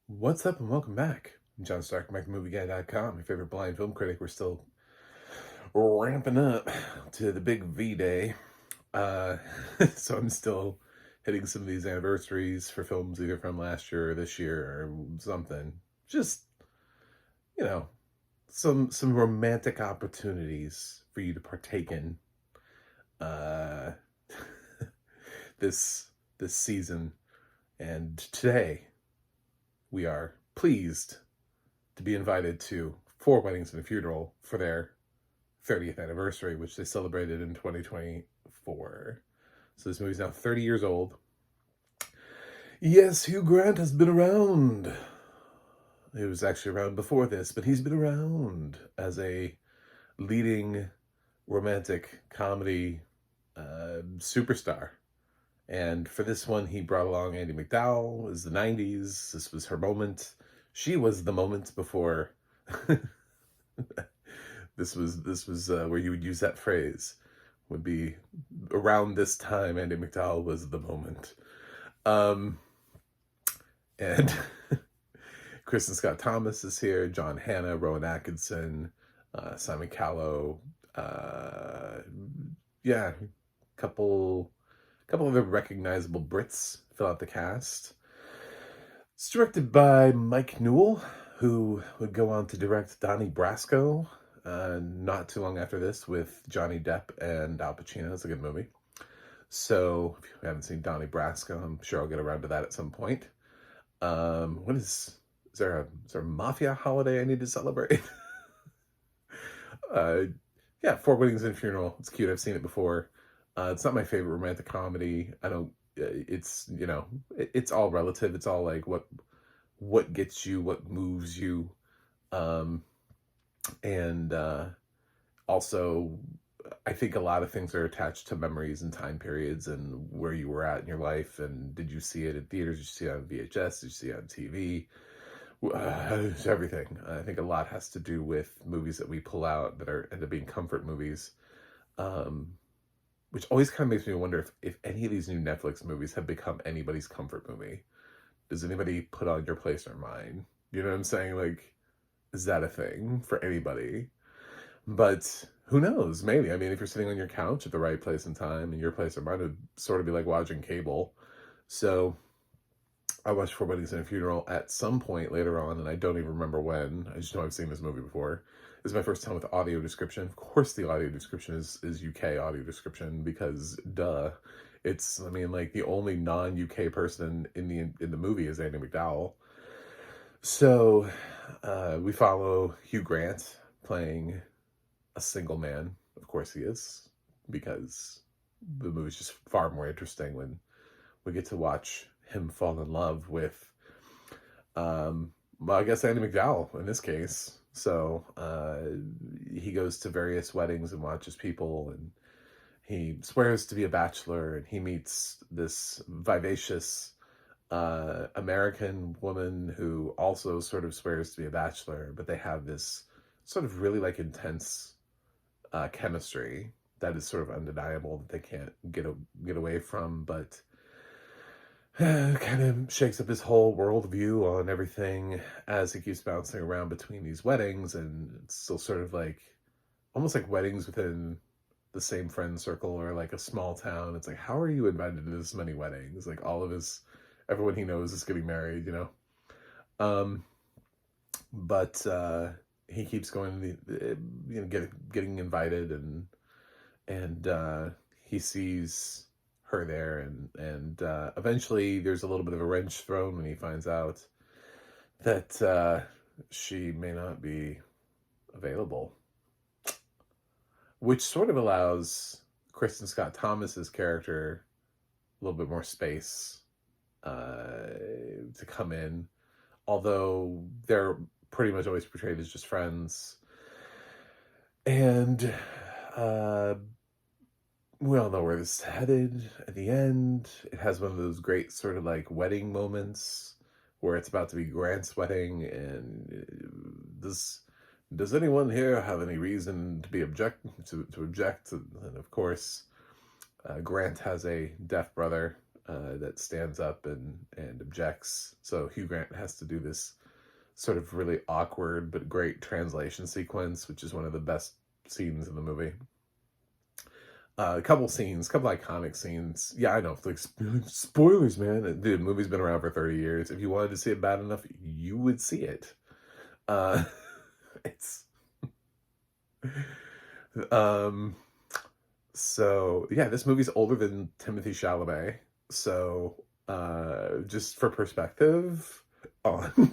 What's up and welcome back. I'm John Stark, MikeTheMovieGuy.com, your favorite blind film critic. We're still ramping up to the big V Day. Uh, so I'm still hitting some of these anniversaries for films either from last year or this year or something. Just, you know, some romantic opportunities for you to partake in uh this this season. And today we are pleased to be invited to Four Weddings and a Funeral for their 30th anniversary, which they celebrated in 2024. So this movie's now 30 years old. Yes, Hugh Grant has been around. He was actually around before this, but he's been around as a leading romantic comedy superstar. And for this one, he brought along Andie MacDowell. It was the 90s. This was her moment. She was the moment before this was where you would use that phrase. Would be around this time. Andie MacDowell was the moment, and Kristen Scott Thomas is here. John Hannah, Rowan Atkinson, Simon Callow. Yeah, couple couple of the recognizable Brits fill out the cast. It's directed by Mike Newell, who would go on to direct Donnie Brasco not too long after this with Johnny Depp and Al Pacino. It's a good movie. So if you haven't seen Donnie Brasco, I'm sure I'll get around to that at some point. What is there a mafia holiday I need to celebrate? uh, yeah, Four Weddings and a Funeral. It's cute. I've seen it before. It's not my favorite romantic comedy. I don't. It's it's all relative. It's all like what gets you, what moves you, um, and also I think a lot of things are attached to memories and time periods and where you were at in your life. And did you see it in theaters? Did you see it on VHS? Did you see it on TV? Everything. I think a lot has to do with movies that we pull out that end up being comfort movies. Um, which always kind of makes me wonder if any of these new Netflix movies have become anybody's comfort movie. Does anybody put on Your Place or Mine? You know what I'm saying? Like, is that a thing for anybody? But who knows? Maybe. I mean, if you're sitting on your couch at the right place and time, and Your Place or Mine would sort of be like watching cable. So I watched Four Weddings and a Funeral at some point later on, and I don't even remember when. I just know I've seen this movie before. This is my first time with audio description. Of course, the audio description is UK audio description because, duh. It's, I mean, like the only non-UK person in the movie is Andie MacDowell. So we follow Hugh Grant playing a single man. Of course, he is, because the movie's just far more interesting when we get to watch him fall in love with, well, I guess Andie MacDowell in this case. So he goes to various weddings and watches people, and he swears to be a bachelor, and he meets this vivacious American woman who also sort of swears to be a bachelor, but they have this sort of really like intense chemistry that is sort of undeniable that they can't get away from, but kind of shakes up his whole worldview on everything as he keeps bouncing around between these weddings. And it's still sort of like almost like weddings within the same friend circle or like a small town. It's like, how are you invited to this many weddings? Like everyone he knows is getting married, um but he keeps going to getting invited, and he sees her there, and eventually there's a little bit of a wrench thrown when he finds out that she may not be available, which sort of allows Kristen Scott Thomas's character a little bit more space to come in, although they're pretty much always portrayed as just friends. And we all know where this is headed at the end. It has one of those great sort of like wedding moments where it's about to be Grant's wedding, and does anyone here have any reason to be object? And of course, Grant has a deaf brother, that stands up and objects. So Hugh Grant has to do this sort of really awkward but great translation sequence, which is one of the best scenes in the movie. A couple scenes, couple iconic scenes. Yeah, I know. Like, spoilers, man. Dude, the movie's been around for 30 years. If you wanted to see it bad enough, you would see it. It's um so yeah, this movie's older than Timothy Chalamet. So just for perspective on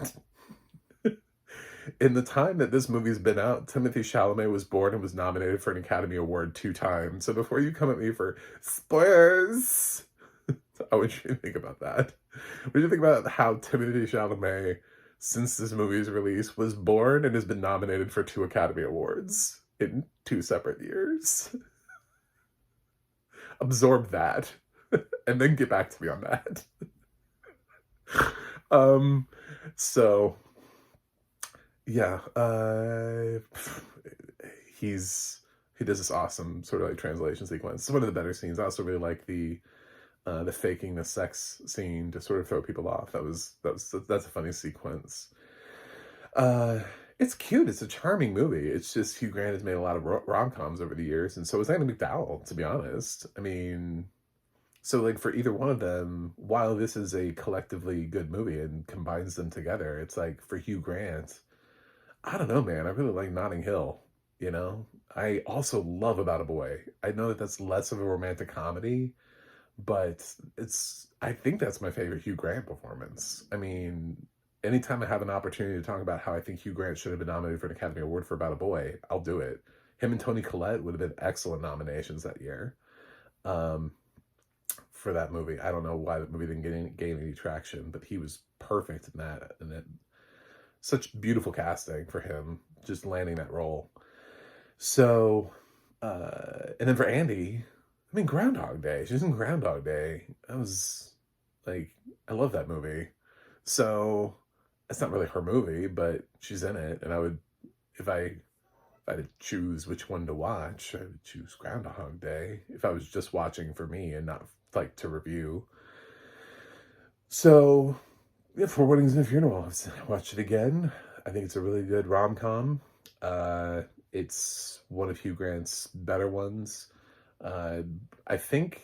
in the time that this movie's been out, Timothy Chalamet was born and was nominated for an Academy Award 2 times. So before you come at me for spoilers, I want you to think about that. What do you think about how Timothy Chalamet, since this movie's release, was born and has been nominated for 2 Academy Awards in 2 separate years? Absorb that, and then get back to me on that. So yeah, he does this awesome sort of like translation sequence. It's one of the better scenes. I also really like the faking the sex scene to sort of throw people off. That's a funny sequence. It's cute. It's a charming movie. It's just Hugh Grant has made a lot of rom-coms over the years, and so has Andie MacDowell, to be honest. I mean, so like for either one of them, while this is a collectively good movie and combines them together, it's like for Hugh Grant, I don't know, man. I really like Notting Hill, you know? I also love About a Boy. I know that that's less of a romantic comedy, but I think that's my favorite Hugh Grant performance. I mean, anytime I have an opportunity to talk about how I think Hugh Grant should have been nominated for an Academy Award for About a Boy, I'll do it. Him and Toni Collette would have been excellent nominations that year for that movie. I don't know why that movie didn't gain any traction, but he was perfect in that. And then such beautiful casting for him, just landing that role. So, and then for Andie, I mean, Groundhog Day. She's in Groundhog Day. I love that movie. So, it's not really her movie, but she's in it. And I would, if I had to choose which one to watch, I would choose Groundhog Day if I was just watching for me and not like to review. So, yeah, For Weddings and Funerals. Watch it again. I think it's a really good rom-com. It's one of Hugh Grant's better ones. I think,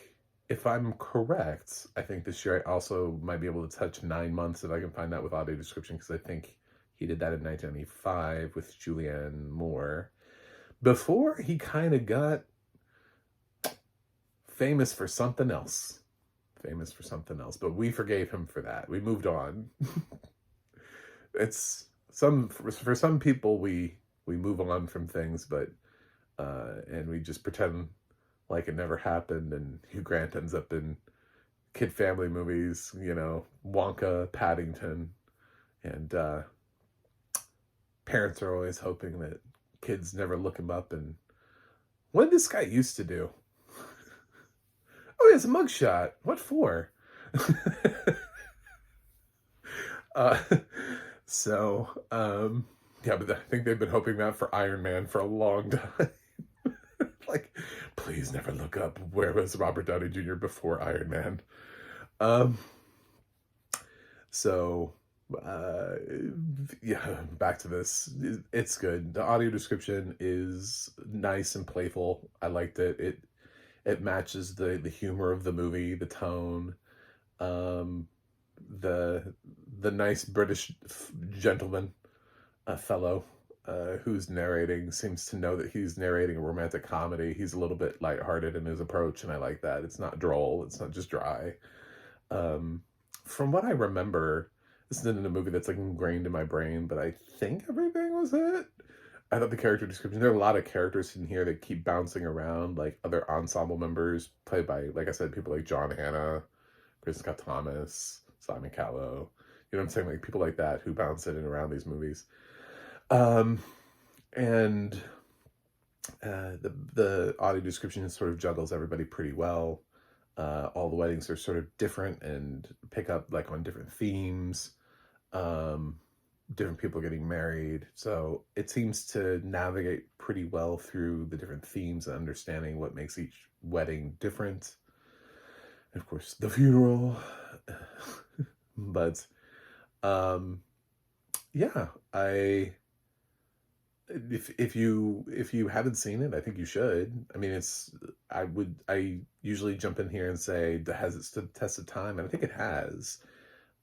if I'm correct, I think this year I also might be able to touch 9 months if I can find that with audio description, because I think he did that in 1995 with Julianne Moore. Before he kind of got famous for something else. But we forgave him for that. We moved on. For some people we move on from things, but and we just pretend like it never happened, and Hugh Grant ends up in kid family movies, you know, Wonka, Paddington, and parents are always hoping that kids never look him up and what did this guy used to do? Oh, it's a mugshot. What for? uh, yeah, but I think they've been hoping that for Iron Man for a long time. Like, please never look up where was Robert Downey Jr. before Iron Man. Yeah, back to this. It's good. The audio description is nice and playful. I liked it. It matches the humor of the movie, the tone, the nice British gentleman, fellow, who's narrating seems to know that he's narrating a romantic comedy. He's a little bit lighthearted in his approach, and I like that. It's not droll. It's not just dry. From what I remember, this isn't a movie that's like ingrained in my brain, but I think everything was it. I thought the character description, there are a lot of characters in here that keep bouncing around, like other ensemble members played by, like I said, people like John Hannah, Kristen Scott Thomas, Simon Callow. You know what I'm saying? Like people like that who bounce in and around these movies. And the audio description sort of juggles everybody pretty well. All the weddings are sort of different and pick up like on different themes. Different people getting married. So it seems to navigate pretty well through the different themes and understanding what makes each wedding different. And of course, The Funeral. But um, yeah, if you haven't seen it, I think you should. I mean, I usually jump in here and say, has it stood the test of time? And I think it has.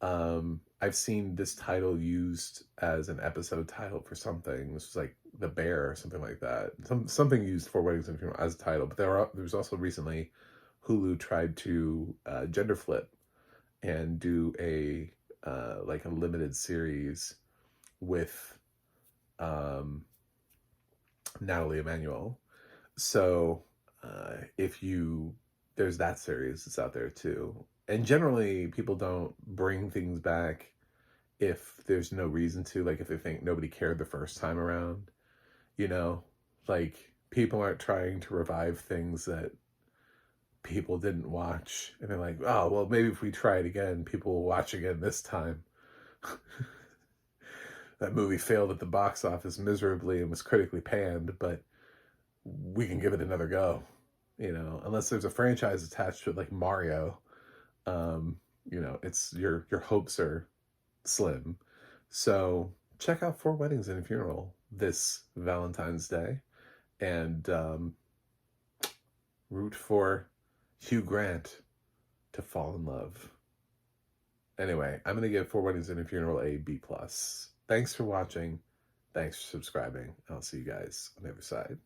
I've seen this title used as an episode title for something. This was like The Bear or something like that. Something used for Weddings and Funeral as a title. But there was also recently Hulu tried to gender flip and do a like a limited series with um, Natalie Emmanuel. So if you there's that series that's out there too. And generally, people don't bring things back if there's no reason to. Like if they think nobody cared the first time around, you know, like people aren't trying to revive things that people didn't watch, and they're like, oh well, maybe if we try it again, people will watch again this time. That movie failed at the box office miserably and was critically panned, but we can give it another go. Unless there's a franchise attached to it like Mario, it's your hopes are slim. So check out Four Weddings and a Funeral this Valentine's Day, and root for Hugh Grant to fall in love. Anyway, I'm gonna give Four Weddings and a Funeral a B+. Thanks for watching. Thanks for subscribing. I'll see you guys on the other side.